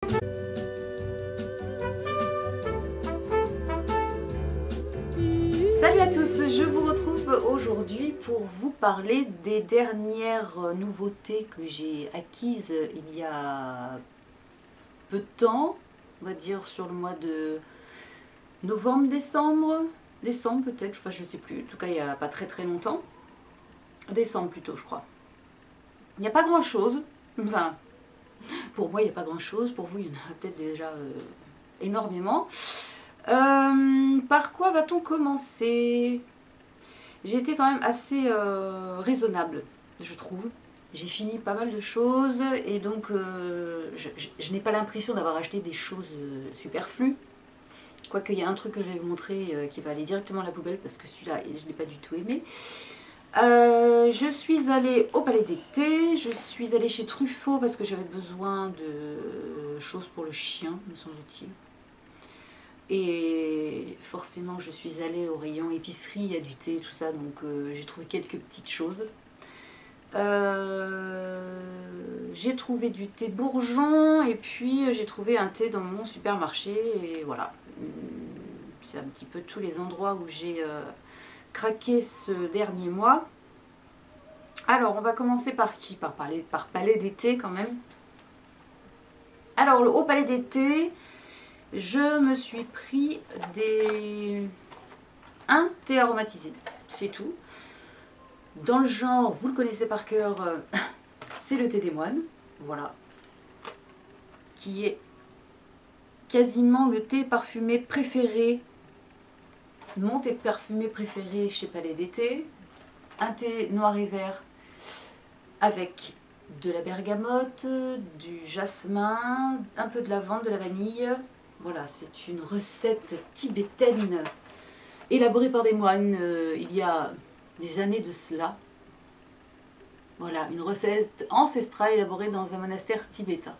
Salut à tous, je vous retrouve aujourd'hui pour vous parler des dernières nouveautés que j'ai acquises il y a peu de temps, on va dire sur le mois de novembre, décembre peut-être, enfin je sais plus, en tout cas il n'y a pas très longtemps, décembre plutôt je crois. Il n'y a pas grand chose, enfin pour moi il n'y a pas grand chose, pour vous il y en a peut-être déjà énormément. Par quoi va-t-on commencer ? J'ai été quand même assez raisonnable, je trouve. J'ai fini pas mal de choses et donc je n'ai pas l'impression d'avoir acheté des choses superflues. Quoique il y a un truc que je vais vous montrer qui va aller directement à la poubelle parce que celui-là je ne l'ai pas du tout aimé. Je suis allée au Palais d'été, je suis allée chez Truffaut parce que j'avais besoin de choses pour le chien, me semble-t-il. Et forcément je suis allée au rayon épicerie, il y a du thé et tout ça, donc j'ai trouvé quelques petites choses. J'ai trouvé du thé bourgeon et puis j'ai trouvé un thé dans mon supermarché et voilà. C'est un petit peu tous les endroits où j'ai craqué ce dernier mois. Alors on va commencer par qui ? Par Palais d'été quand même. Alors au Palais d'été, je me suis pris un thé aromatisé, c'est tout. Dans le genre, vous le connaissez par cœur, c'est le thé des moines, voilà. Qui est quasiment le thé parfumé préféré, mon thé parfumé préféré chez Palais d'été. Un thé noir et vert avec de la bergamote, du jasmin, un peu de lavande, de la vanille. Voilà, c'est une recette tibétaine élaborée par des moines il y a des années de cela. Voilà, une recette ancestrale élaborée dans un monastère tibétain.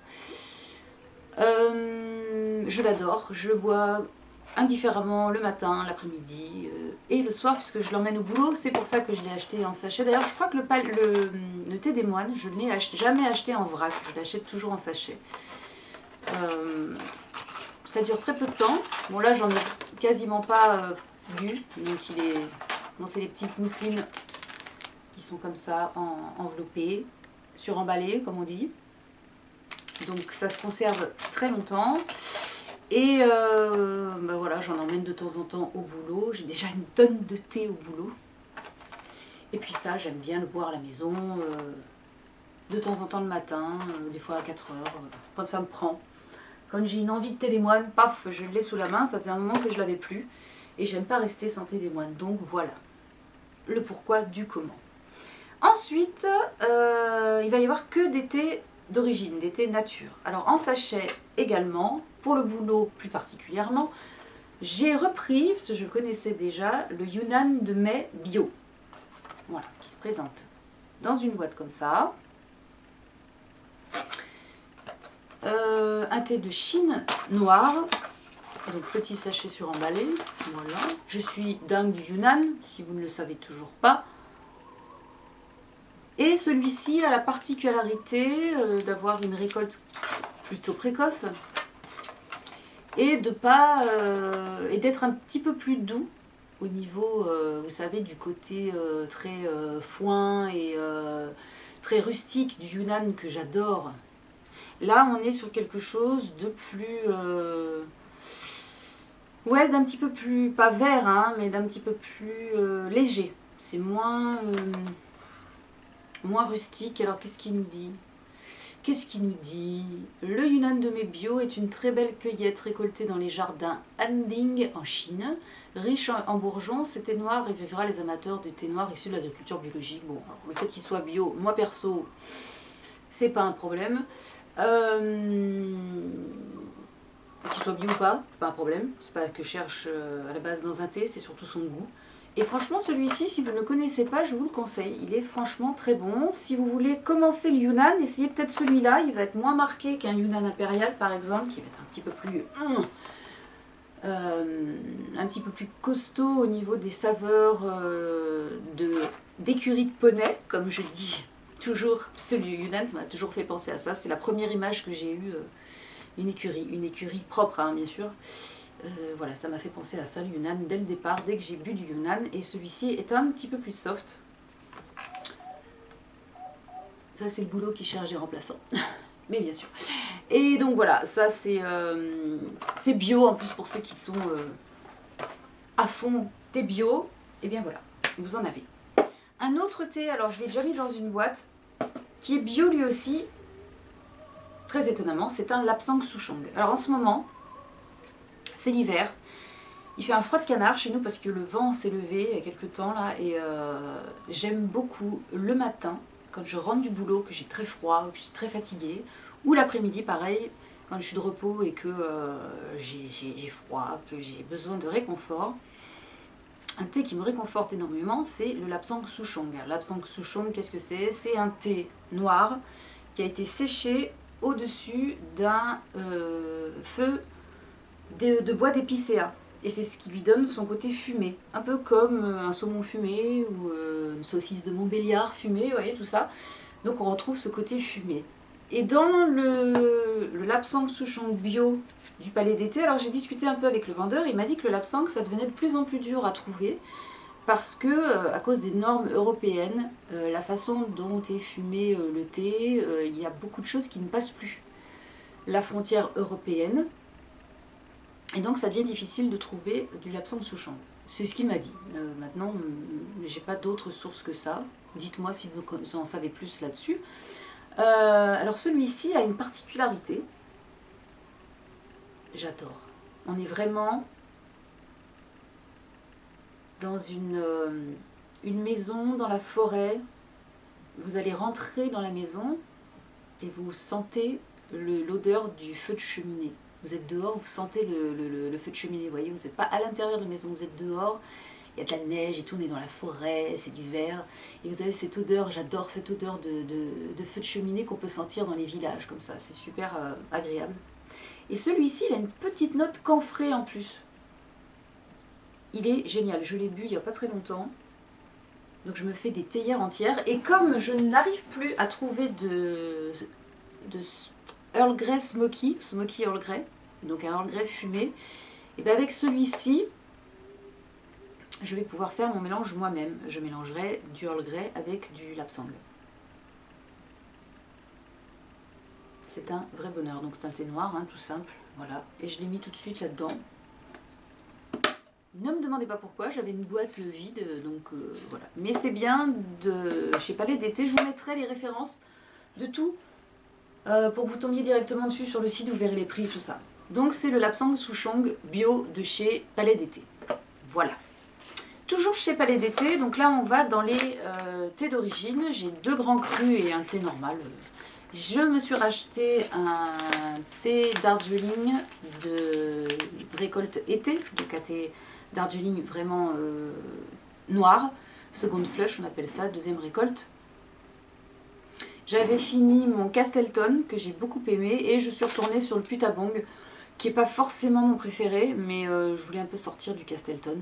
Je l'adore, je le bois indifféremment le matin, l'après-midi et le soir puisque je l'emmène au boulot. C'est pour ça que je l'ai acheté en sachet. D'ailleurs, je crois que le thé des moines, je ne l'ai jamais acheté en vrac, je l'achète toujours en sachet. Ça dure très peu de temps. Bon là, j'en ai quasiment pas bu, donc il est... Bon, c'est les petites mousselines qui sont comme ça, enveloppées, suremballées, comme on dit. Donc ça se conserve très longtemps. Et ben voilà, j'en emmène de temps en temps au boulot. J'ai déjà une tonne de thé au boulot. Et puis ça, j'aime bien le boire à la maison, de temps en temps le matin, des fois à 4 heures, quand ça me prend. Quand j'ai une envie de thé des moines, paf, je l'ai sous la main. Ça faisait un moment que je l'avais plus. Et j'aime pas rester sans thé des moines. Donc voilà, le pourquoi du comment. Ensuite, il va y avoir que des thés d'origine, des thés nature. Alors en sachet également, pour le boulot plus particulièrement, j'ai repris, parce que je connaissais déjà, le Yunnan de mai bio. Voilà, qui se présente dans une boîte comme ça. Un thé de Chine noir, donc petit sachet suremballé, voilà. Je suis dingue du Yunnan, si vous ne le savez toujours pas. Et celui-ci a la particularité d'avoir une récolte plutôt précoce et d'être un petit peu plus doux au niveau, vous savez, du côté très foin et très rustique du Yunnan que j'adore. Là, on est sur quelque chose de plus... ouais, d'un petit peu plus... pas vert, hein, mais d'un petit peu plus léger. C'est moins rustique. Alors, qu'est-ce qu'il nous dit ? Qu'est-ce qu'il nous dit ? Le Yunnan de mai bio est une très belle cueillette récoltée dans les jardins Anding en Chine. Riche en bourgeons, ce thé noir ravivera les amateurs de thé noir issu de l'agriculture biologique. Bon, alors, le fait qu'il soit bio, moi perso, c'est pas un problème. Qu'il soit bio ou pas, pas un problème. C'est pas ce que je cherche à la base dans un thé, c'est surtout son goût. Et franchement, celui-ci, si vous ne le connaissez pas, je vous le conseille. Il est franchement très bon. Si vous voulez commencer le Yunnan, essayez peut-être celui-là. Il va être moins marqué qu'un Yunnan impérial, par exemple, qui va être un petit peu plus costaud au niveau des saveurs d'écurie de poney, comme je dis toujours. Celui Yunnan, ça m'a toujours fait penser à ça. C'est la première image que j'ai eue une écurie propre, hein, bien sûr. Voilà, ça m'a fait penser à ça, le Yunnan, dès le départ, dès que j'ai bu du Yunnan. Et celui-ci est un petit peu plus soft. Ça, c'est le boulot qui cherche des remplaçants. Mais bien sûr. Et donc voilà, ça c'est bio, en plus pour ceux qui sont à fond thé bio. Et bien voilà, vous en avez. Un autre thé, alors je l'ai déjà mis dans une boîte, qui est bio lui aussi. Très étonnamment, c'est un Lapsang Souchong. Alors en ce moment, c'est l'hiver. Il fait un froid de canard chez nous parce que le vent s'est levé il y a quelques temps là. Et j'aime beaucoup le matin, quand je rentre du boulot, que j'ai très froid, que je suis très fatiguée. Ou l'après-midi, pareil, quand je suis de repos et que j'ai froid, que j'ai besoin de réconfort. Un thé qui me réconforte énormément, c'est le Lapsang Souchong. Lapsang Souchong, qu'est-ce que c'est? C'est un thé noir qui a été séché au-dessus d'un feu de bois d'épicéa. Et c'est ce qui lui donne son côté fumé. Un peu comme un saumon fumé ou une saucisse de Montbéliard fumée, vous voyez, tout ça. Donc on retrouve ce côté fumé. Et dans le Lapsang Souchong bio du Palais d'été, alors j'ai discuté un peu avec le vendeur, il m'a dit que le Lapsang, ça devenait de plus en plus dur à trouver parce que, à cause des normes européennes, la façon dont est fumé le thé, il y a beaucoup de choses qui ne passent plus la frontière européenne. Et donc ça devient difficile de trouver du Lapsang Souchong. C'est ce qu'il m'a dit. Maintenant, j'ai pas d'autres sources que ça. Dites-moi si vous en savez plus là-dessus. Alors celui-ci a une particularité. J'adore. On est vraiment dans une maison dans la forêt. Vous allez rentrer dans la maison et vous sentez l'odeur du feu de cheminée. Vous êtes dehors, vous sentez le feu de cheminée, vous voyez, vous n'êtes pas à l'intérieur de la maison, vous êtes dehors, il y a de la neige et tout, on est dans la forêt, c'est l'hiver, et vous avez cette odeur, j'adore cette odeur de feu de cheminée qu'on peut sentir dans les villages, comme ça, c'est super agréable. Et celui-ci, il a une petite note camphrée en plus. Il est génial, je l'ai bu il n'y a pas très longtemps, donc je me fais des théières entières, et comme je n'arrive plus à trouver de Earl Grey Smoky Earl Grey, donc un Earl Grey fumé, et bien avec celui-ci, je vais pouvoir faire mon mélange moi-même. Je mélangerai du Earl Grey avec du Lapsang. C'est un vrai bonheur, donc c'est un thé noir, hein, tout simple, voilà. Et je l'ai mis tout de suite là-dedans. Ne me demandez pas pourquoi, j'avais une boîte vide, donc voilà. Mais c'est bien chez Palais d'été, je vous mettrai les références de tout. Pour que vous tombiez directement dessus sur le site, vous verrez les prix et tout ça. Donc c'est le Lapsang Souchong bio de chez Palais d'été. Voilà. Toujours chez Palais d'été, donc là on va dans les thés d'origine. J'ai 2 grands crus et un thé normal. Je me suis racheté un thé Darjeeling de récolte été, donc un thé Darjeeling vraiment noir. Seconde flush, on appelle ça, deuxième récolte. J'avais fini mon Castleton, que j'ai beaucoup aimé, et je suis retournée sur le Putabong, qui n'est pas forcément mon préféré, mais je voulais un peu sortir du Castleton.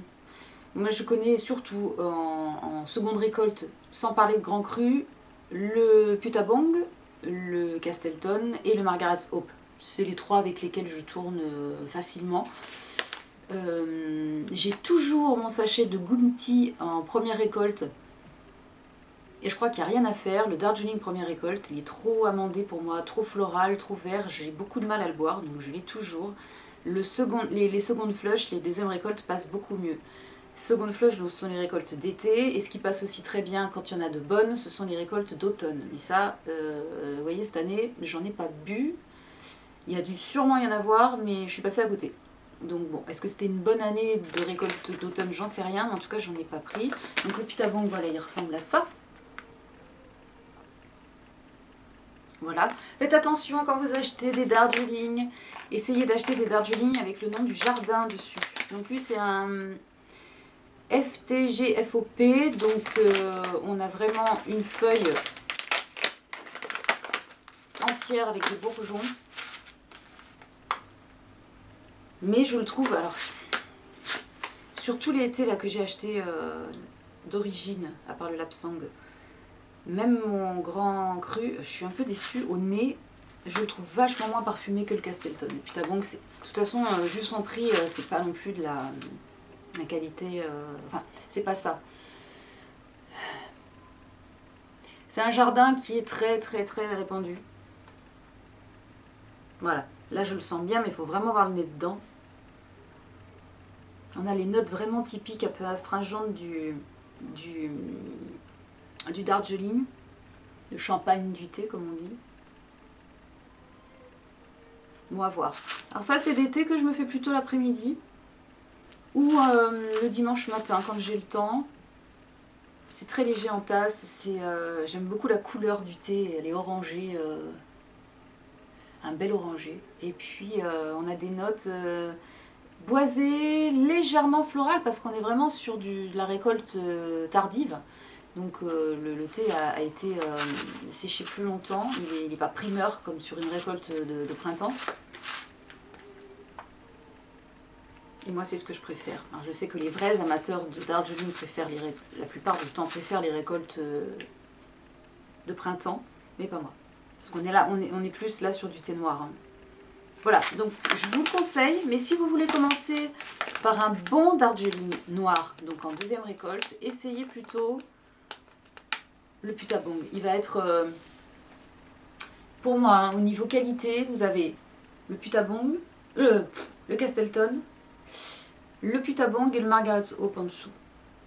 Moi je connais surtout en seconde récolte, sans parler de Grand Cru, le Putabong, le Castleton et le Margaret's Hope. C'est les 3 avec lesquels je tourne facilement. J'ai toujours mon sachet de Goom Tea en première récolte. Et je crois qu'il n'y a rien à faire. Le Darjeeling première récolte, il est trop amandé pour moi, trop floral, trop vert. J'ai beaucoup de mal à le boire, donc je l'ai toujours. Les secondes flush, les deuxièmes récoltes passent beaucoup mieux. Seconde flush, ce sont les récoltes d'été. Et ce qui passe aussi très bien quand il y en a de bonnes, ce sont les récoltes d'automne. Mais ça, vous voyez, cette année, j'en ai pas bu. Il y a dû sûrement y en avoir, mais je suis passée à côté. Donc bon, est-ce que c'était une bonne année de récolte d'automne? J'en sais rien, mais en tout cas, j'en ai pas pris. Donc le Putabong, voilà, il ressemble à ça. Voilà. Faites attention quand vous achetez des Darjeeling. Essayez d'acheter des Darjeeling avec le nom du jardin dessus. Donc lui, c'est un FTGFOP. Donc on a vraiment une feuille entière avec des bourgeons. Mais je le trouve, alors, sur tous les thés là, que j'ai acheté d'origine, à part le Lapsang, même mon grand cru, je suis un peu déçue au nez. je le trouve vachement moins parfumé que le Castelton. Le Putabong, de toute façon, vu son prix, c'est pas non plus de la qualité... enfin, c'est pas ça. C'est un jardin qui est très très très répandu. Voilà, là je le sens bien, mais il faut vraiment avoir le nez dedans. On a les notes vraiment typiques, un peu astringentes du Darjeeling, le champagne du thé comme on dit. Bon, à voir. Alors ça, c'est des thés que je me fais plutôt l'après-midi ou le dimanche matin quand j'ai le temps. C'est très léger en tasse. J'aime beaucoup la couleur du thé. Elle est orangée, un bel orangé. Et puis on a des notes boisées, légèrement florales parce qu'on est vraiment sur de la récolte tardive. Donc le thé a été séché plus longtemps, il n'est pas primeur comme sur une récolte de printemps. Et moi c'est ce que je préfère. Alors, je sais que les vrais amateurs de Darjeeling préfèrent la plupart du temps préfèrent les récoltes de printemps, mais pas moi. Parce qu'on est là, on est plus là sur du thé noir. Hein. Voilà, donc je vous conseille, mais si vous voulez commencer par un bon Darjeeling noir, donc en deuxième récolte, essayez plutôt le Putabong. Il va être, pour moi, hein, au niveau qualité, vous avez le Putabong, le Castelton, le Putabong et le Margaret's Hope en dessous.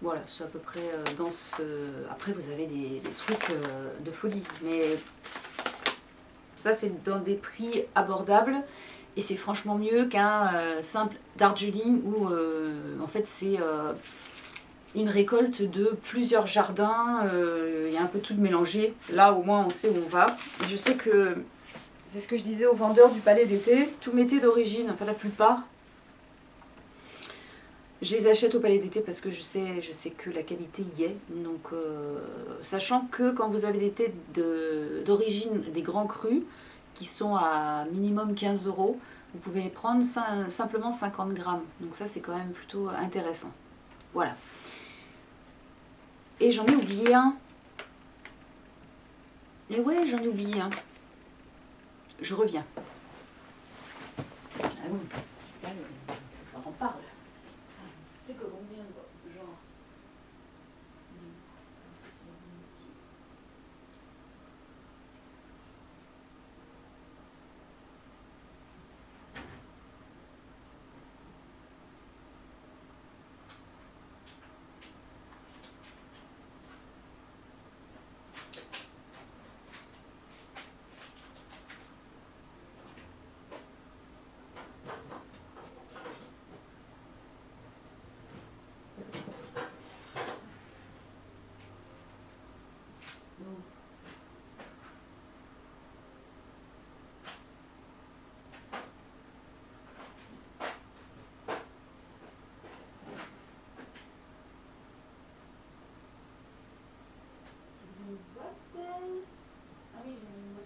Voilà, c'est à peu près dans ce... Après, vous avez des trucs de folie, mais ça, c'est dans des prix abordables. Et c'est franchement mieux qu'un simple Darjeeling où, en fait, c'est... une récolte de plusieurs jardins, il y a un peu tout de mélangé. Là, au moins, on sait où on va. Et je sais que, c'est ce que je disais aux vendeurs du palais d'été, tous mes thés d'origine, enfin la plupart, je les achète au palais d'été parce que je sais que la qualité y est. Donc, sachant que quand vous avez des thés d'origine, des grands crus, qui sont à minimum 15 €, vous pouvez prendre simplement 50 grammes. Donc ça, c'est quand même plutôt intéressant. Voilà. Et j'en ai oublié un. Et ouais, j'en ai oublié un. Je reviens. Ah oui, on en parle. C'est que combien de genre. Ah oui, j'ai une boîte.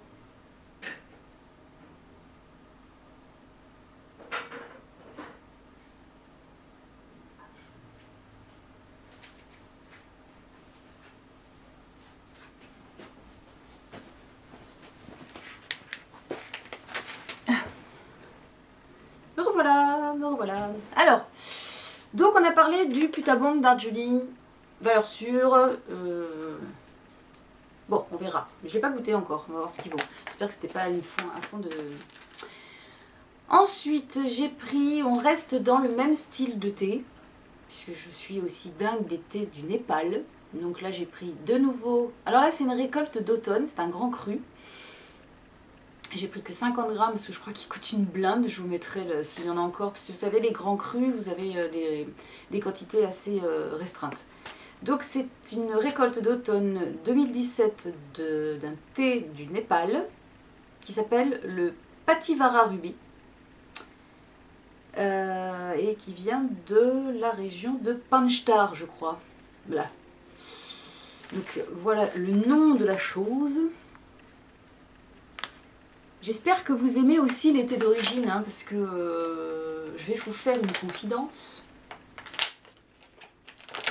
Me revoilà, me revoilà. Alors, donc on a parlé du Putabong Darjeeling, valeur sûre. Bon, on verra. Je ne l'ai pas goûté encore, on va voir ce qu'il vaut. J'espère que c'était pas un fond de... Ensuite, j'ai pris, on reste dans le même style de thé, puisque je suis aussi dingue des thés du Népal. Donc là, j'ai pris de nouveau... Alors là, c'est une récolte d'automne, c'est un grand cru. J'ai pris que 50 grammes parce que je crois qu'il coûte une blinde. Je vous mettrai s'il y en a encore. Parce que vous savez, les grands crus, vous avez des quantités assez restreintes. Donc c'est une récolte d'automne 2017 d'un thé du Népal qui s'appelle le Pativara Ruby. Et qui vient de la région de Panchtar, je crois. Voilà. Donc voilà le nom de la chose. J'espère que vous aimez aussi les thés d'origine, hein, parce que je vais vous faire une confidence.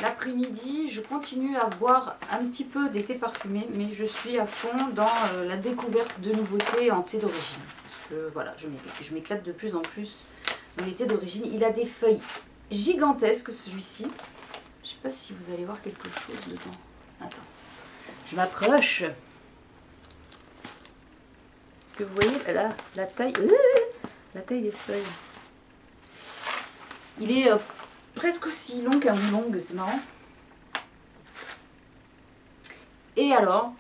L'après-midi, je continue à boire un petit peu des thés parfumés, mais je suis à fond dans la découverte de nouveautés en thé d'origine. Parce que voilà, je m'éclate de plus en plus dans les thés d'origine. Il a des feuilles gigantesques, celui-ci. Je sais pas si vous allez voir quelque chose dedans. Attends, je m'approche. Est-ce que vous voyez là, la taille des feuilles. Il est presque aussi long qu'un oolong, c'est marrant. Et alors,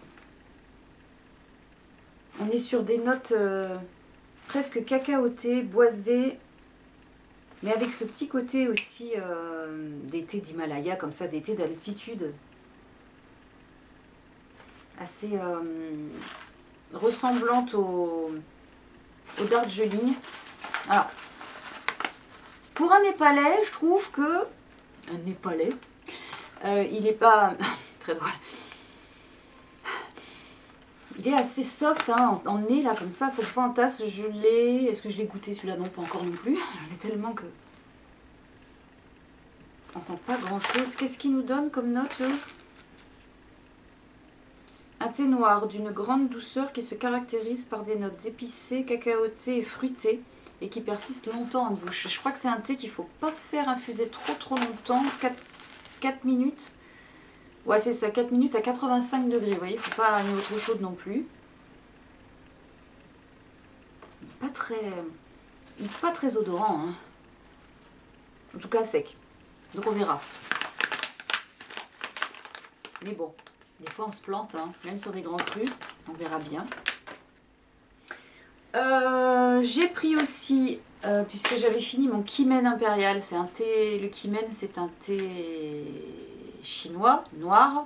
on est sur des notes presque cacaotées, boisées, mais avec ce petit côté aussi des thés d'Himalaya, comme ça, des thés d'altitude. Assez ressemblante au Darjeeling. Alors, pour un Népalais, je trouve que... Un Népalais, il n'est pas... très drôle. Il est assez soft, hein, en nez, là, comme ça. Il faut que je fantasme. Je l'ai... Est-ce que je l'ai goûté, celui-là? Non, pas encore non plus. J'en ai tellement que... On sent pas grand-chose. Qu'est-ce qu'il nous donne comme note, eux? Un thé noir d'une grande douceur qui se caractérise par des notes épicées, cacaotées et fruitées et qui persistent longtemps en bouche. Je crois que c'est un thé qu'il ne faut pas faire infuser trop longtemps, 4 minutes. Ouais, c'est ça, 4 minutes à 85 degrés, vous voyez, il ne faut pas aller trop chaude non plus. Il n'est pas très odorant, hein. En tout cas sec. Donc on verra. Mais bon, des fois on se plante, hein, même sur des grands crus, on verra bien. J'ai pris aussi, puisque j'avais fini mon Kimen impérial, c'est un thé, le Kimen c'est un thé chinois, noir,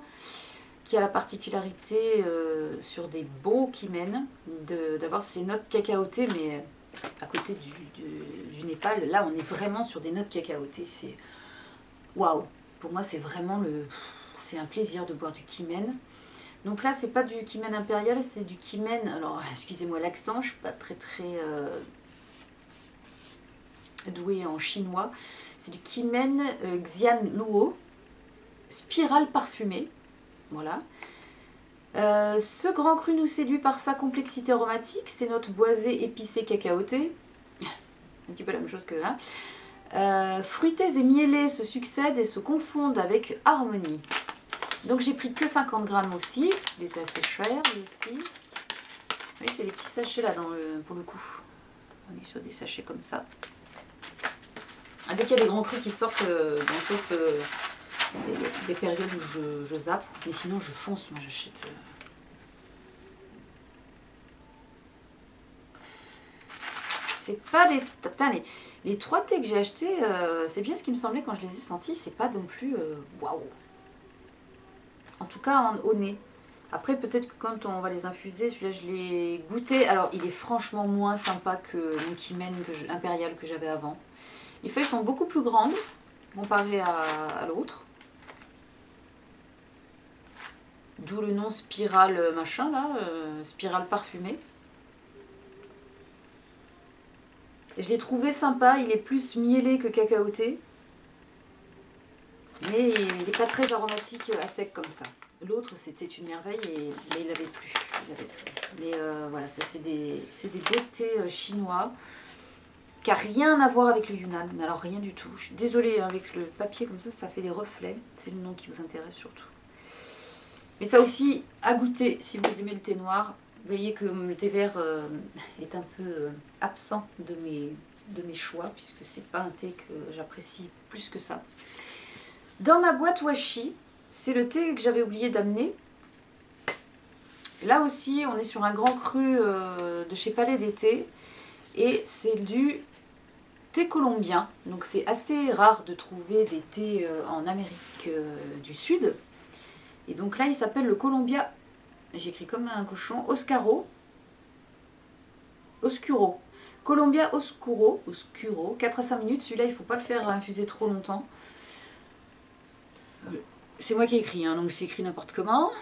qui a la particularité sur des beaux Kimen d'avoir ces notes cacaotées, mais à côté du Népal, là on est vraiment sur des notes cacaotées, c'est waouh, pour moi c'est vraiment c'est un plaisir de boire du Kimen. Donc là, c'est pas du Kimen impérial, c'est du Kimen. Alors, excusez-moi l'accent, je suis pas très douée en chinois. C'est du Kimen Xian Luo, spirale parfumée. Voilà. Ce grand cru nous séduit par sa complexité aromatique, ses notes boisées, épicées, cacaotées. Un petit peu la même chose que là. Fruités et miellés se succèdent et se confondent avec harmonie. Donc j'ai pris que 50 grammes aussi, parce qu'il était assez cher lui aussi. Oui, c'est les petits sachets là pour le coup. On est sur des sachets comme ça. Dès qu'il y a des grands crus qui sortent, sauf des périodes où je zappe, mais sinon je fonce, moi j'achète. C'est pas des... Putain, les 3 thés que j'ai achetés, c'est bien ce qui me semblait quand je les ai sentis, c'est pas non plus... Waouh. En tout cas au nez. Après peut-être que quand on va les infuser, celui-là je l'ai goûté. Alors il est franchement moins sympa que mon Kimen impérial que j'avais avant. Les feuilles sont beaucoup plus grandes comparé à l'autre. D'où le nom spirale machin là, spirale parfumée. Et je l'ai trouvé sympa, il est plus miellé que cacaoté. Mais il n'est pas très aromatique à sec comme ça. L'autre c'était une merveille, mais il n'avait plus. Mais voilà, ça c'est des beaux thés chinois qui n'a rien à voir avec le Yunnan. Mais alors rien du tout. Je suis désolée, avec le papier comme ça fait des reflets. C'est le nom qui vous intéresse surtout. Mais ça aussi, à goûter si vous aimez le thé noir. Vous voyez que le thé vert est un peu absent de mes choix, puisque c'est pas un thé que j'apprécie plus que ça. Dans ma boîte washi, c'est le thé que j'avais oublié d'amener. Là aussi, on est sur un grand cru de chez Palais d'été. Et c'est du thé colombien. Donc c'est assez rare de trouver des thés en Amérique du Sud. Et donc là, il s'appelle le Colombia... J'écris comme un cochon. Oscuro. Colombia Oscuro. 4 à 5 minutes. Celui-là, il ne faut pas le faire infuser trop longtemps. C'est moi qui ai écrit, hein, donc c'est écrit n'importe comment.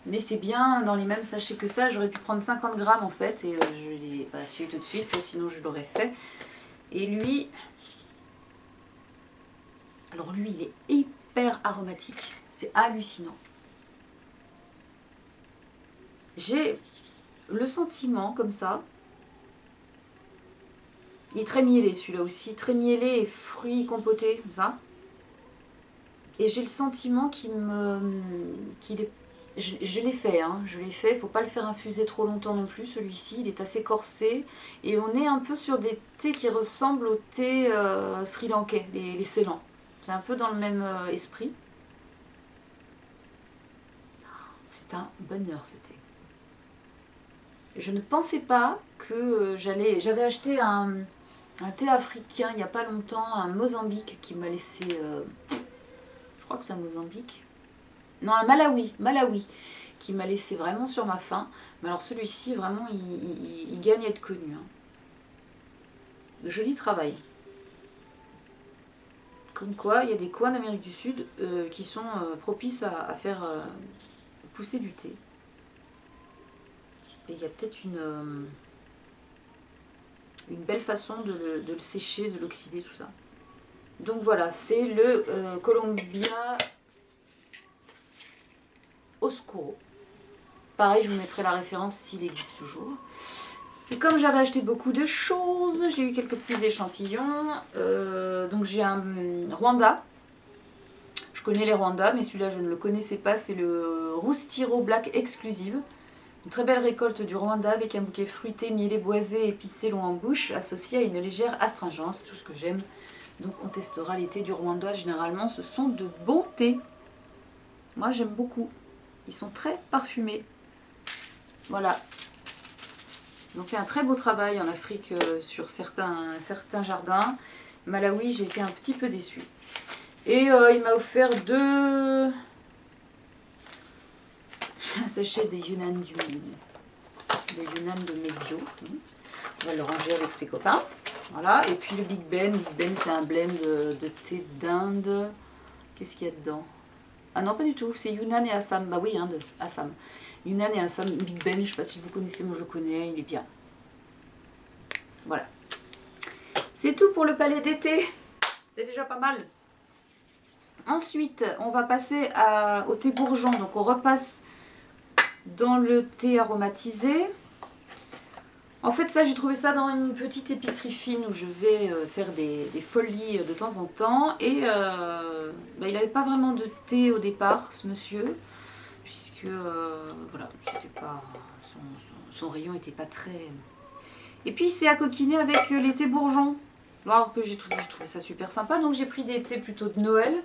Mais c'est bien dans les mêmes sachets que ça. J'aurais pu prendre 50 grammes en fait. Et je ne l'ai pas su tout de suite. Sinon, je l'aurais fait. Et lui... Alors lui, il est hyper aromatique. C'est hallucinant. J'ai le sentiment comme ça. Il est très mielé celui-là aussi. Très mielé et fruits compotés, comme ça. Et j'ai le sentiment qu'il est... Je l'ai fait, hein, je l'ai fait. Il ne faut pas le faire infuser trop longtemps non plus, celui-ci. Il est assez corsé. Et on est un peu sur des thés qui ressemblent au thé sri-lankais, les Ceylan. C'est un peu dans le même esprit. C'est un bonheur ce thé. Je ne pensais pas que j'avais acheté un thé africain il n'y a pas longtemps, un Mozambique qui m'a laissé... je crois que c'est un Mozambique. Non, un Malawi, qui m'a laissé vraiment sur ma faim. Mais alors celui-ci, vraiment, il gagne à être connu. Hein. Joli travail. Comme quoi, il y a des coins d'Amérique du Sud qui sont propices à faire pousser du thé. Et il y a peut-être une belle façon de le sécher, de l'oxyder, tout ça. Donc voilà, c'est le Columbia Oscuro. Pareil, je vous mettrai la référence s'il existe toujours. Et comme j'avais acheté beaucoup de choses, j'ai eu quelques petits échantillons. Donc j'ai un Rwanda. Je connais les Rwanda, mais celui-là je ne le connaissais pas. C'est le Roustiro Black Exclusive. Une très belle récolte du Rwanda avec un bouquet fruité, mielé, boisé, épicé, long en bouche, associé à une légère astringence, tout ce que j'aime. Donc on testera les thés du Rwanda. Généralement, ce sont de bons thés. Moi j'aime beaucoup. Ils sont très parfumés. Voilà. Ils ont fait un très beau travail en Afrique sur certains jardins. Malawi, j'ai été un petit peu déçue. Et il m'a offert un sachet des Yunnan de Medio. On va le ranger avec ses copains. Voilà. Et puis le Big Ben. Big Ben, c'est un blend de thé d'Inde. Qu'est-ce qu'il y a dedans? Ah non, pas du tout. C'est Yunnan et Assam. Bah oui, Inde, Assam. Yunnan et Assam, Big Ben, je ne sais pas si vous connaissez, moi je connais, il est bien. Voilà. C'est tout pour le palais d'été. C'est déjà pas mal. Ensuite, on va passer au thé bourgeon. Donc on repasse dans le thé aromatisé. En fait, ça, j'ai trouvé ça dans une petite épicerie fine où je vais faire des folies de temps en temps. Et il n'avait pas vraiment de thé au départ, ce monsieur. Puisque, voilà, c'était pas, son rayon n'était pas très... Et puis, c'est à coquiner avec les thés bourgeons. Alors que j'ai trouvé ça super sympa. Donc, j'ai pris des thés plutôt de Noël.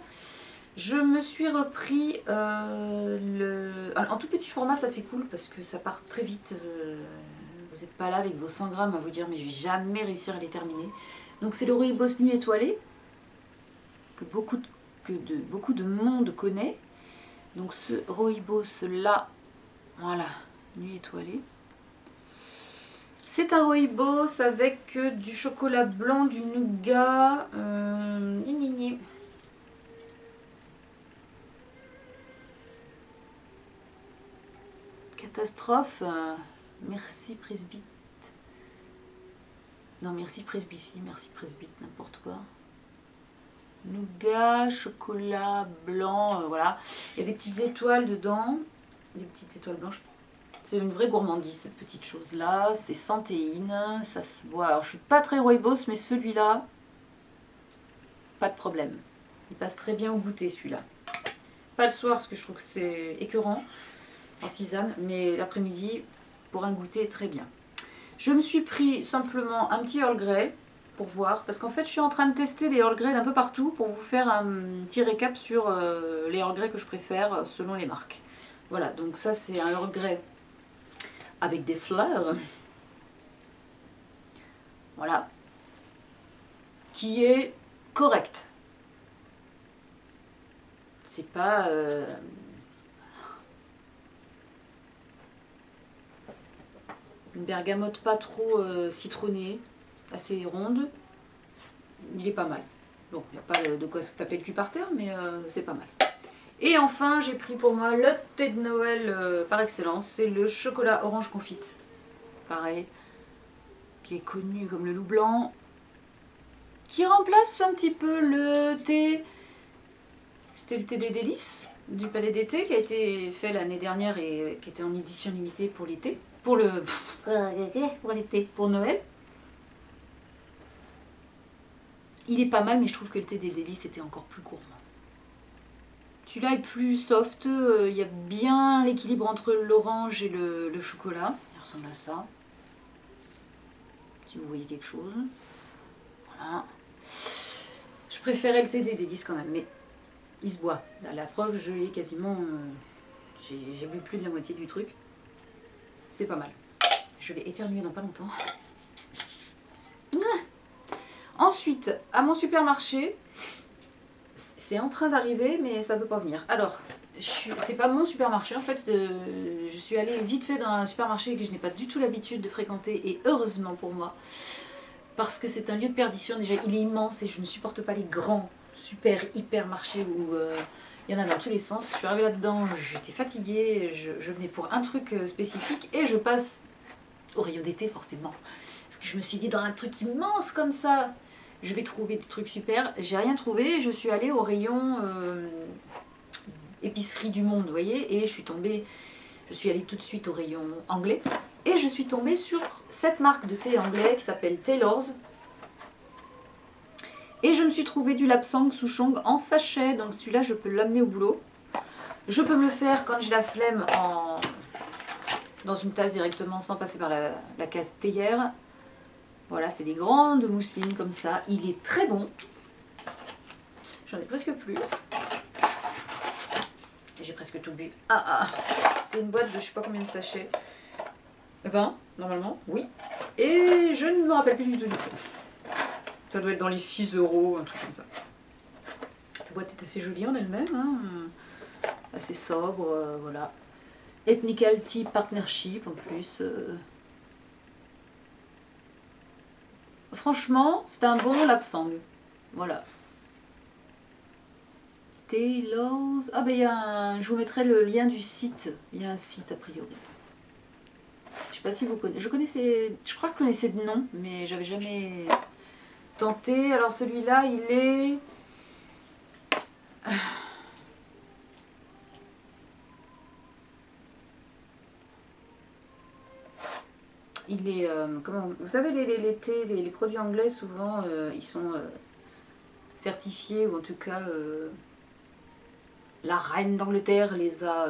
Je me suis repris en tout petit format, ça c'est cool parce que ça part très vite. Vous n'êtes pas là avec vos 100 grammes à vous dire mais je vais jamais réussir à les terminer. Donc c'est le Rooibos Nuit Étoilée que beaucoup de monde connaît. Donc ce Rooibos là, voilà, Nuit Étoilée. C'est un Rooibos avec du chocolat blanc, du nougat, catastrophe, merci presbyte. Non, merci presbytie, merci presbyte, n'importe quoi. Nougat, chocolat blanc, voilà. Il y a des petites étoiles dedans, des petites étoiles blanches. C'est une vraie gourmandise cette petite chose là. C'est sans théine, ça se boit. Alors je suis pas très rooibos, mais celui-là, pas de problème. Il passe très bien au goûter celui-là. Pas le soir parce que je trouve que c'est écœurant en tisane, mais l'après-midi pour un goûter très bien. Je me suis pris simplement un petit Earl Grey pour voir, parce qu'en fait je suis en train de tester les Earl Grey d'un peu partout pour vous faire un petit récap sur les Earl Grey que je préfère selon les marques. Voilà, donc ça c'est un Earl Grey avec des fleurs, voilà, qui est correct. C'est pas... une bergamote pas trop citronnée, assez ronde. Il est pas mal. Bon, il n'y a pas de quoi se taper le cul par terre, mais c'est pas mal. Et enfin, j'ai pris pour moi le thé de Noël par excellence. C'est le chocolat orange confite. Pareil, qui est connu comme le loup blanc. Qui remplace un petit peu le thé C'était le thé des délices du Palais d'été qui a été fait l'année dernière et qui était en édition limitée pour l'été. Pour l'été, pour Noël. Il est pas mal, mais je trouve que le thé des délices était encore plus gourmand. Celui-là est plus soft, il y a bien l'équilibre entre l'orange et le chocolat. Il ressemble à ça. Si vous voyez quelque chose. Voilà. Je préférais le thé des délices quand même, mais il se boit. Là, la preuve, je l'ai quasiment... j'ai bu plus de la moitié du truc. C'est pas mal. Je vais éternuer dans pas longtemps. Ensuite, à mon supermarché, c'est en train d'arriver, mais ça veut pas venir. Alors, c'est pas mon supermarché, en fait, je suis allée vite fait dans un supermarché que je n'ai pas du tout l'habitude de fréquenter, et heureusement pour moi, parce que c'est un lieu de perdition. Déjà, il est immense et je ne supporte pas les grands, super, hyper marchés où il y en a dans tous les sens. Je suis arrivée là-dedans, j'étais fatiguée, je venais pour un truc spécifique, et je passe au rayon d'été, forcément. Parce que je me suis dit, dans un truc immense comme ça, je vais trouver des trucs super. J'ai rien trouvé, je suis allée au rayon épicerie du monde, vous voyez, et je suis allée tout de suite au rayon anglais, et je suis tombée sur cette marque de thé anglais qui s'appelle Taylor's. Et je me suis trouvé du Lapsang Souchong en sachet, donc celui-là je peux l'amener au boulot. Je peux me le faire quand j'ai la flemme dans une tasse directement sans passer par la case théière. Voilà, c'est des grandes mousselines comme ça. Il est très bon. J'en ai presque plus. J'ai presque tout bu. C'est une boîte de je sais pas combien de sachets. 20 normalement, oui. Et je ne me rappelle plus du tout du prix. Ça doit être dans les 6 €, un truc comme ça. La boîte est assez jolie en elle-même, hein. Assez sobre, voilà. Ethnical Tea Partnership en plus. Franchement, c'est un bon Lapsang. Voilà. Taylor's. Ah ben je vous mettrai le lien du site. Il y a un site a priori. Je sais pas si vous connaissez. Je crois que je connaissais de nom, mais j'avais jamais tenté. Alors celui-là, il est... Il est... comment... Vous savez, les thés, les produits anglais, souvent, ils sont certifiés, ou en tout cas, la reine d'Angleterre les a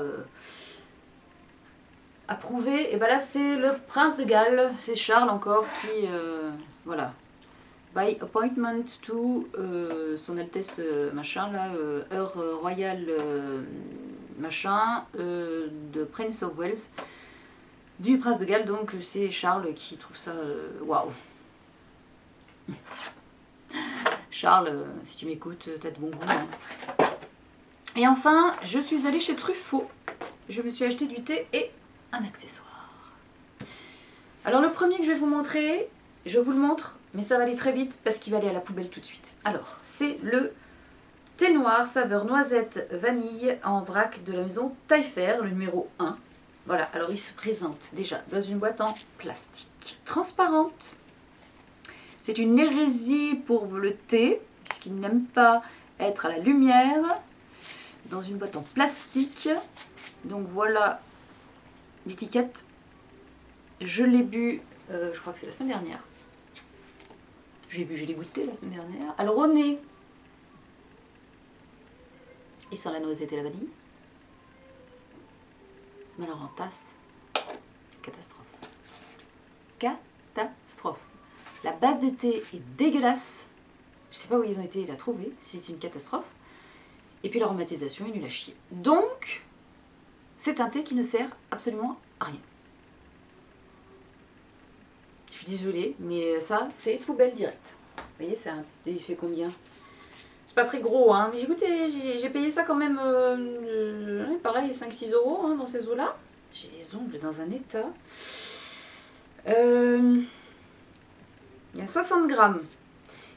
approuvés. Et ben là, c'est le prince de Galles, c'est Charles encore, qui... voilà. By appointment to son Altesse machin, là, heure royale machin, de Prince of Wales. Du prince de Galles, donc c'est Charles qui trouve ça waouh. Charles, si tu m'écoutes, t'as de bon goût. Hein. Et enfin, je suis allée chez Truffaut. Je me suis acheté du thé et un accessoire. Alors le premier que je vais vous montrer, je vous le montre, mais ça va aller très vite parce qu'il va aller à la poubelle tout de suite. Alors, c'est le thé noir saveur noisette vanille en vrac de la maison Taillefer, le numéro 1. Voilà, alors il se présente déjà dans une boîte en plastique transparente. C'est une hérésie pour le thé, puisqu'il n'aime pas être à la lumière. Dans une boîte en plastique. Donc voilà l'étiquette. Je l'ai bu, je crois que c'est la semaine dernière. Je l'ai goûté la semaine dernière. Alors au nez, il sent la noisette et la vanille. Mais alors en tasse, catastrophe. Catastrophe. La base de thé est dégueulasse. Je sais pas où ils ont été la trouver, c'est une catastrophe. Et puis l'aromatisation est nulle à chier. Donc, c'est un thé qui ne sert absolument à rien. Je suis désolée, mais ça, c'est poubelle directe. Vous voyez, c'est un thé, il fait combien? C'est pas très gros, hein, mais j'ai payé ça quand même, pareil, 5-6 € hein, dans ces eaux-là. J'ai les ongles dans un état. Il y a 60 grammes.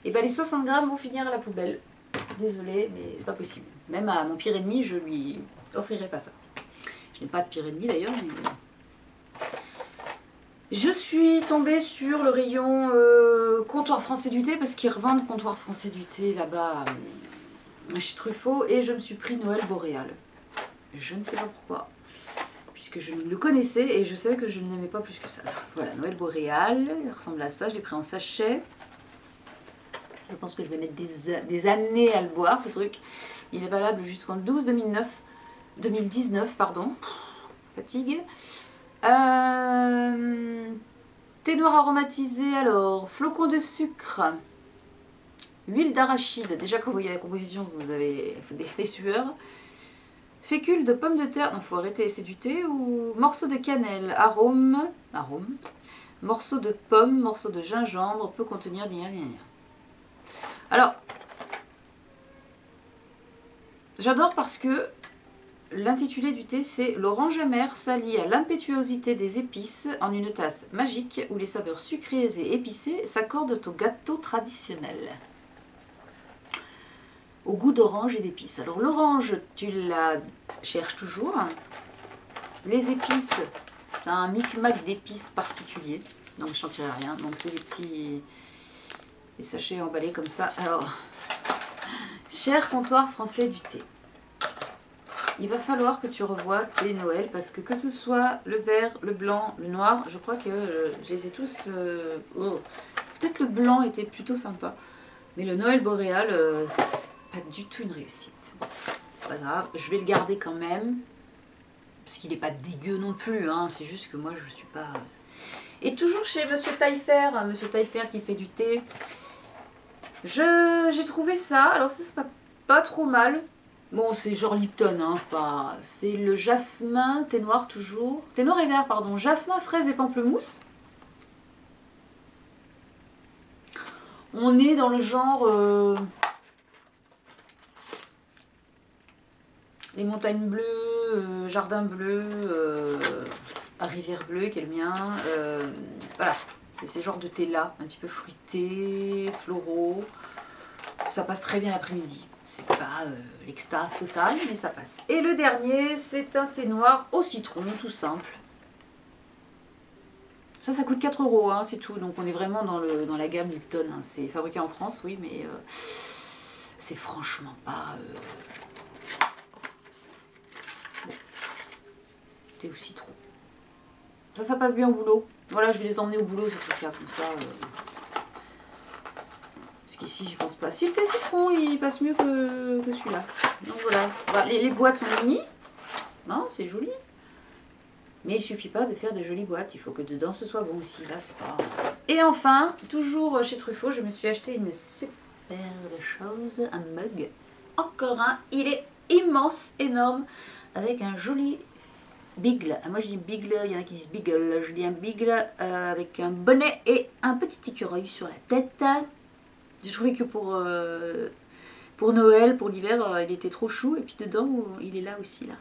Et bien les 60 grammes vont finir à la poubelle. Désolée, mais c'est pas possible. Même à mon pire ennemi, je lui offrirai pas ça. Je n'ai pas de pire ennemi d'ailleurs, mais... Je suis tombée sur le rayon comptoir français du thé, parce qu'ils revendent comptoir français du thé là-bas chez Truffaut, et je me suis pris Noël boréal. Je ne sais pas pourquoi, puisque je le connaissais et je savais que je ne l'aimais pas plus que ça. Voilà, Noël boréal, il ressemble à ça, je l'ai pris en sachet. Je pense que je vais mettre des années à le boire, ce truc. Il est valable jusqu'en 2019, pardon. Fatigue. Thé noir aromatisé, alors, flocons de sucre, huile d'arachide, déjà quand vous voyez la composition, vous avez des sueurs, fécule de pommes de terre, non, faut arrêter, c'est du thé, ou morceau de cannelle, arôme, morceau de pomme, morceau de gingembre, peut contenir Alors, j'adore parce que l'intitulé du thé, c'est l'orange amère s'allie à l'impétuosité des épices en une tasse magique où les saveurs sucrées et épicées s'accordent au gâteau traditionnel. Au goût d'orange et d'épices. Alors l'orange, tu la cherches toujours. Les épices, tu as un micmac d'épices particulier. Donc je n'en tirerai rien. Donc c'est des sachets emballés comme ça. Alors, cher comptoir français du thé. Il va falloir que tu revoies tes Noël parce que ce soit le vert, le blanc, le noir, je crois que je les ai tous... Peut-être le blanc était plutôt sympa, mais le Noël boréal, c'est pas du tout une réussite. Bon, c'est pas grave, je vais le garder quand même, parce qu'il n'est pas dégueu non plus, hein, c'est juste que moi je suis pas... Et toujours chez Monsieur Taillefer qui fait du thé, j'ai trouvé ça, alors ça c'est pas trop mal. Bon, c'est genre Lipton, hein, c'est le jasmin, thé noir toujours. Thé noir et vert, pardon. Jasmin, fraise et pamplemousse. On est dans le genre... les montagnes bleues, jardin bleu, rivière bleue, qui est le mien. Voilà, c'est ces genres de thé-là, un petit peu fruité, floraux. Ça passe très bien l'après-midi. C'est pas l'extase totale, mais ça passe. Et le dernier, c'est un thé noir au citron, tout simple. Ça coûte 4 €, hein, c'est tout. Donc on est vraiment dans la gamme Lipton. Hein. C'est fabriqué en France, oui, mais c'est franchement pas... Bon. Thé au citron. Ça passe bien au boulot. Voilà, je vais les emmener au boulot, ce truc-là, comme ça... Ici, j'y pense pas. Si le thé citron, il passe mieux que celui-là. Donc voilà. Les boîtes sont mini. Non, c'est joli. Mais il suffit pas de faire de jolies boîtes. Il faut que dedans ce soit bon aussi. Là, c'est pas... Et enfin, toujours chez Truffaut, je me suis acheté une super chose. Un mug. Encore un. Il est immense, énorme. Avec un joli bigle. Moi, je dis bigle. Il y en a qui disent beagle. Je dis un bigle avec un bonnet et un petit écureuil sur la tête. J'ai trouvé que pour Noël, pour l'hiver, il était trop chou. Et puis dedans, il est là aussi, là.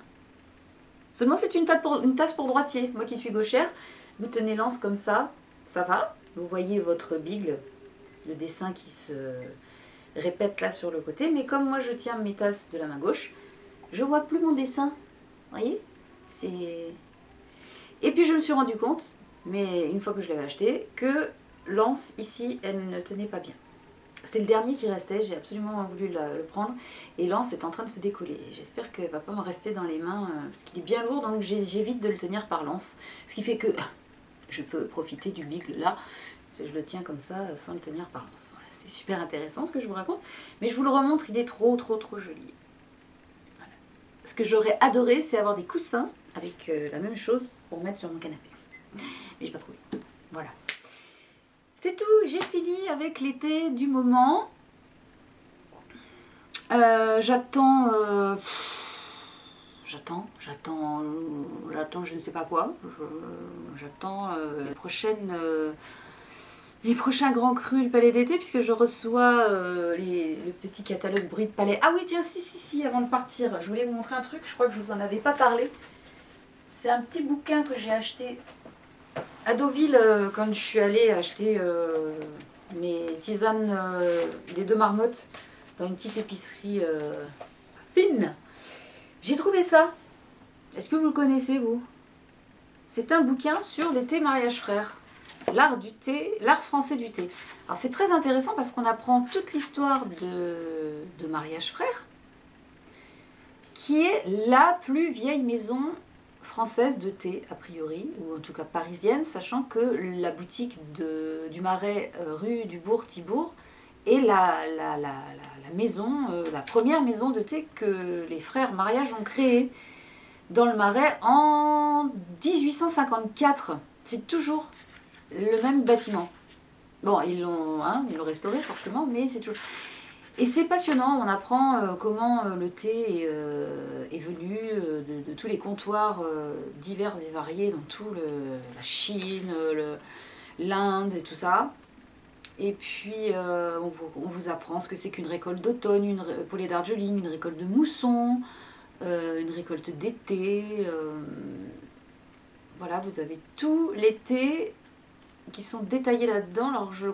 Seulement, c'est une tasse pour droitier. Moi qui suis gauchère, vous tenez l'anse comme ça va. Vous voyez votre bigle, le dessin qui se répète là sur le côté. Mais comme moi, je tiens mes tasses de la main gauche, je vois plus mon dessin. Vous voyez ? Et puis, je me suis rendu compte, mais une fois que je l'avais acheté, que l'anse, ici, elle ne tenait pas bien. C'était le dernier qui restait, j'ai absolument voulu le prendre. Et l'anse est en train de se décoller. J'espère qu'il ne va pas me rester dans les mains, parce qu'il est bien lourd, donc j'évite de le tenir par l'anse. Ce qui fait que je peux profiter du bigle là. Je le tiens comme ça, sans le tenir par l'anse. Voilà, c'est super intéressant ce que je vous raconte. Mais je vous le remontre, il est trop joli. Voilà. Ce que j'aurais adoré, c'est avoir des coussins avec la même chose pour mettre sur mon canapé. Mais j'ai pas trouvé. Voilà. C'est tout, j'ai fini avec l'été du moment. J'attends, je ne sais pas quoi. J'attends les prochains grands crus du Palais d'été, puisque je reçois le petit catalogue Bruit de Palais. Ah oui, tiens, si, avant de partir, je voulais vous montrer un truc, je crois que je vous en avais pas parlé. C'est un petit bouquin que j'ai acheté à Deauville, quand je suis allée acheter mes tisanes des 2 marmottes dans une petite épicerie fine. J'ai trouvé ça. Est-ce que vous le connaissez, vous? C'est un bouquin sur les thés mariage frères. L'art du thé, l'art français du thé. Alors c'est très intéressant parce qu'on apprend toute l'histoire de mariage frère. qui est la plus vieille maison française de thé, a priori, ou en tout cas parisienne, sachant que la boutique du Marais, rue du Bourg-Thibourg, est la maison, la première maison de thé que les frères Mariage ont créée dans le Marais en 1854. C'est toujours le même bâtiment. Bon, ils l'ont restauré forcément, mais c'est toujours... Et c'est passionnant, on apprend comment le thé est venu de tous les comptoirs divers et variés dans tout la Chine, l'Inde et tout ça. Et puis on vous apprend ce que c'est qu'une récolte d'automne pour les Darjeeling, une récolte de mousson, une récolte d'été. Voilà, vous avez tous les thés qui sont détaillés là-dedans. Alors je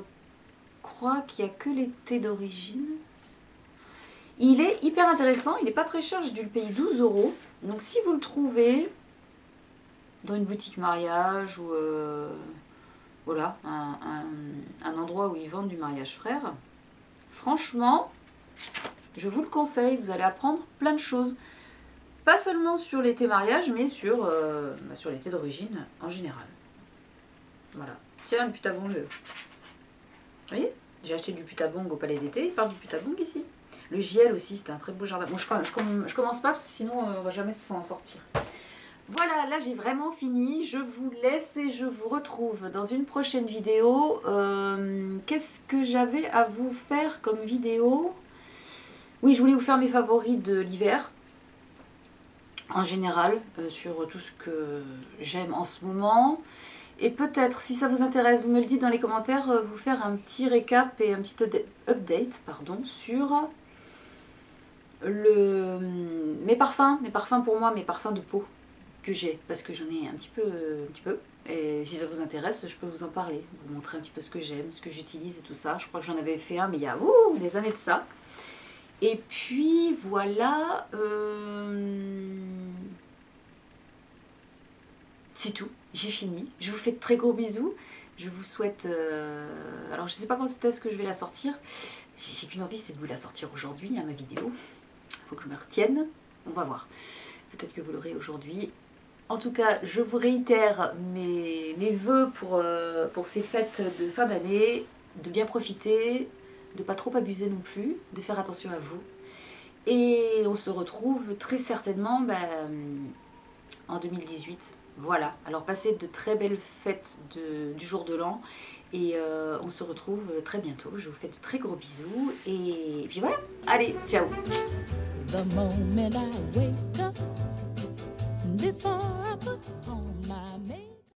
crois qu'il n'y a que les thés d'origine. Il est hyper intéressant, il n'est pas très cher, j'ai dû le payer 12 €. Donc si vous le trouvez dans une boutique mariage ou voilà, un endroit où ils vendent du mariage frère, franchement, je vous le conseille, vous allez apprendre plein de choses. Pas seulement sur les thés mariage, mais sur les thés d'origine en général. Voilà. Tiens, le putabong. Vous voyez, j'ai acheté du putabong au Palais d'été, il part du putabong ici. Le Giel aussi, c'était un très beau jardin. Bon, je commence pas parce que sinon on va jamais s'en sortir. Voilà, là j'ai vraiment fini. Je vous laisse et je vous retrouve dans une prochaine vidéo. Qu'est-ce que j'avais à vous faire comme vidéo? Oui, je voulais vous faire mes favoris de l'hiver. En général, sur tout ce que j'aime en ce moment. Et peut-être, si ça vous intéresse, vous me le dites dans les commentaires, vous faire un petit récap et un petit update sur mes parfums pour moi, mes parfums de peau que j'ai, parce que j'en ai un petit peu. Et si ça vous intéresse, je peux vous en parler, vous montrer un petit peu ce que j'aime, ce que j'utilise et tout ça. Je crois que j'en avais fait un, mais il y a des années de ça. Et puis voilà, c'est tout, j'ai fini. Je vous fais de très gros bisous. Je vous souhaite... alors je sais pas quand est-ce que je vais la sortir. J'ai qu'une envie, c'est de vous la sortir aujourd'hui, ma vidéo. Il faut que je me retienne. On va voir. Peut-être que vous l'aurez aujourd'hui. En tout cas, je vous réitère mes vœux pour ces fêtes de fin d'année. De bien profiter, de pas trop abuser non plus, de faire attention à vous. Et on se retrouve très certainement en 2018. Voilà, alors passez de très belles fêtes du jour de l'an. Et on se retrouve très bientôt. Je vous fais de très gros bisous. Et puis voilà, allez, ciao. The moment I wake up, before I put on my makeup.